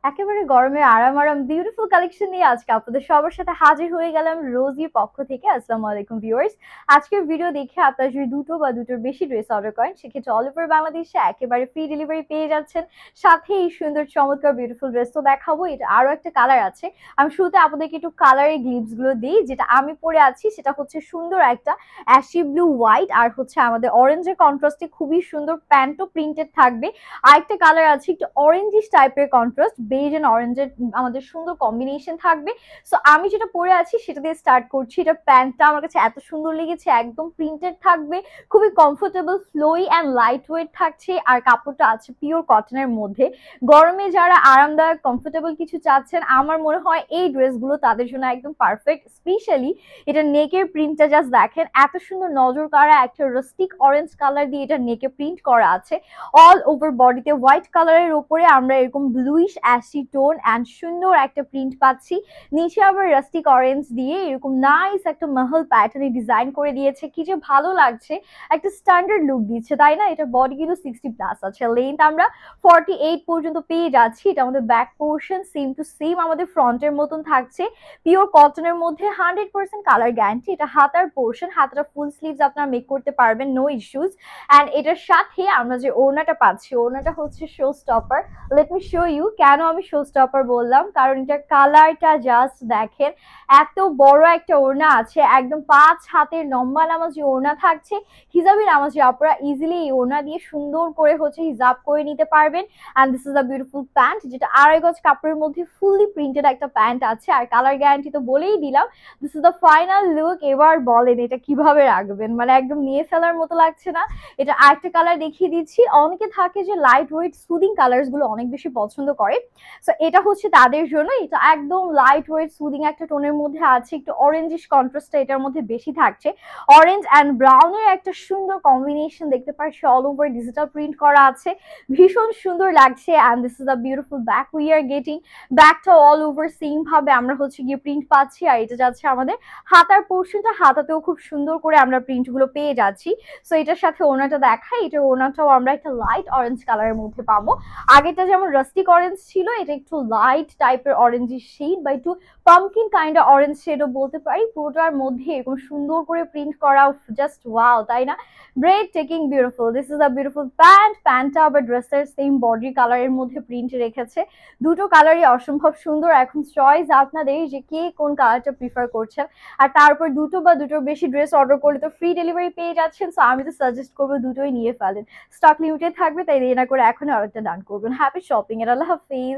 একেবারে গরমের আরাম আরাম বিউটিফুল কালেকশন নিয়ে আজকে আপনাদের সবার সাথে হাজির হয়ে গেলাম রোজির পক্ষ থেকে। আসসালামু আলাইকুম ভিউয়ার্স। আজকের ভিডিও দেখে আপনারা যদি দুটো বা দুটোর বেশি ড্রেস অর্ডার করেন সেক্ষেত্রে অল ওভার বাংলাদেশে একেবারে ফ্রি ডেলিভারি পেয়ে যাচ্ছেন। সাথে এই সুন্দর চমৎকার বিউটিফুল ড্রেস তো দেখাবো। এটা আরো একটা কালার আছে। আমি শুরুতে আপনাদেরকে একটু কালারের গ্লিপস গুলো দিই। যেটা আমি পরে আছি সেটা হচ্ছে সুন্দর একটা অ্যাশি ব্লু হোয়াইট আর হচ্ছে আমাদের অরেঞ্জের কন্ট্রাস্টে খুবই সুন্দর প্যান্টও প্রিন্টেড থাকবে। আরেকটা কালার আছে একটু অরেঞ্জিশ টাইপের কন্ট্রাস্ট, বেজ এন্ড অরেঞ্জের আমাদের সুন্দর কম্বিনেশন থাকবে। সো আমি যেটা পরে আছি সেটা দিয়ে স্টার্ট করছি। এটা প্যান্টটা আমার কাছে এত সুন্দর লেগেছে, একদম প্রিন্টেড থাকবে, খুবই comfortable, flowy and light weight থাকছে আর কাপড়টা আছে পিওর কটনের মধ্যে। গরমে যারা আরামদায়ক কমফোর্টেবল কিছু চাচ্ছেন আমার মনে হয় এই ড্রেসগুলো তাদের জন্য একদম পারফেক্ট। স্পেশালি এটা নেকের প্রিন্টটা জাস্ট দেখেন, এত সুন্দর নজর কাড়া একটা রস্টিক অরেঞ্জ কালার দিয়ে এটা নেকে প্রিন্ট করা আছে। অল ওভার বডিতে হোয়াইট কালারের উপরে আমরা এরকম ব্লুইশ অ্যাশি টোন অ্যান্ড সুন্দর একটা প্রিন্ট পাচ্ছি। নিচে আবার রাস্টিক অরেঞ্জ দিয়ে এরকম নাইস একটা মহল প্যাটার্নে ডিজাইন করে দিয়েছে। কি যে ভালো লাগছে, একটা স্ট্যান্ডার্ড লুক দিচ্ছে, তাই না? এটা বডি কিন্তু 60+ আছে, লেন্থ আমরা 48 পর্যন্ত পেয়ে যাচ্ছি। এটা আমাদের back portion same to same আমাদের ফ্রন্টের মতন থাকছে, পিওর কটনের মধ্যে 100% কালার গ্যারান্টি। এটা হাতার পোর্শন, হাতাটা ফুল স্লিভস আপনারা মেক করতে পারবেন, নো ইস্যুজ। অ্যান্ড এটার সাথে আমরা যে ওড়নাটা পাচ্ছি, ওড়নাটা হচ্ছে show stopper. Let me show you কেন আমি শো স্টপার বললাম, কারণ এটার কালারটা জাস্ট দেখেন, এত বড় একটা ওড়না আছে, একদম 5 হাতের লম্বা নামাজি ওড়না থাকছে। হিজাবি নামাজি আপনারা ইজিলি এই ওড়না দিয়ে সুন্দর করে হচ্ছে হিজাব করে নিতে পারবেন। And this is a beautiful pant, যেটা 2.5 গজ কাপড়ের মধ্যে ফুললি প্রিন্টেড একটা প্যান্ট আছে। আর কালার গ্যারান্টি তো বলেই দিলাম। This is the final look. এবার বলেন এটা কিভাবে রাখবেন, মানে একদম নিয়ে ফেলার মতো লাগছে না? এটা আরেকটা কালার দেখিয়ে দিচ্ছি। অনেকে থাকে যে লাইট ওয়েট সুদিং কালার্স গুলো অনেক বেশি পছন্দ করে, সো এটা হচ্ছে তাদের জন্য। এটা একদম লাইট ওয়েট সুদিং একটা টোনের মধ্যে আছে, একটু অরেঞ্জিশ কন্ট্রাস্টটা এটার মধ্যে বেশি থাকছে। অরেঞ্জ অ্যান্ড ব্রাউনের একটা সুন্দর কম্বিনেশন দেখতে পাচ্ছি, অল ওভার ডিজিটাল প্রিন্ট করা আছে, ভীষণ সুন্দর লাগছে। And this is a beautiful back we are getting. ব্যাকটা অল ওভার সেম ভাবে আমরা হচ্ছে গিয়ে প্রিন্ট পাচ্ছি। আর এটা যাচ্ছে আমাদের হাতার পোর্শনটা, হাতাতেও খুব সুন্দর করে আমরা প্রিন্ট গুলো পেয়ে যাচ্ছি। সো এটার সাথে ওড়নাটা দেখাই, এটার ওড়নাটাও আমরা একটা লাইট অরেঞ্জ কালারের মধ্যে পাবো। আগেরটা যেমন রাস্টিক অরেঞ্জ ছিল, এটা একটু লাইট টাইপের অরেঞ্জের শেড বা একটু পামকিন কাইন্ড অফ অরেঞ্জ শেডও বলতে পারি। পুরোটার মধ্যে এরকম সুন্দর করে প্রিন্ট করা, জাস্ট ওয়াও, তাই না? Bread taking beautiful. This is a beautiful pant. প্যান্টটা আবার ড্রেসের সেম বডি কালারের মধ্যে প্রিন্ট রেখেছে। দুটো কালারই অসম্ভব সুন্দর। এখন চয়েস আপনাদের যে কে কোন কালারটা প্রিফার করছেন। আর তারপর দুটো বা দুটোর বেশি ড্রেস অর্ডার করলে তো ফ্রি ডেলিভারি পেয়ে যাচ্ছেন। সো আমি তো সাজেস্ট করবো দুটোই নিয়ে ফেলেন। স্টক লিমিটেড থাকবে, তাই দেরি না করে এখন অর্ডারটা ডান করবেন। হ্যাপি শপিং এর, আল্লাহ হাফিজ।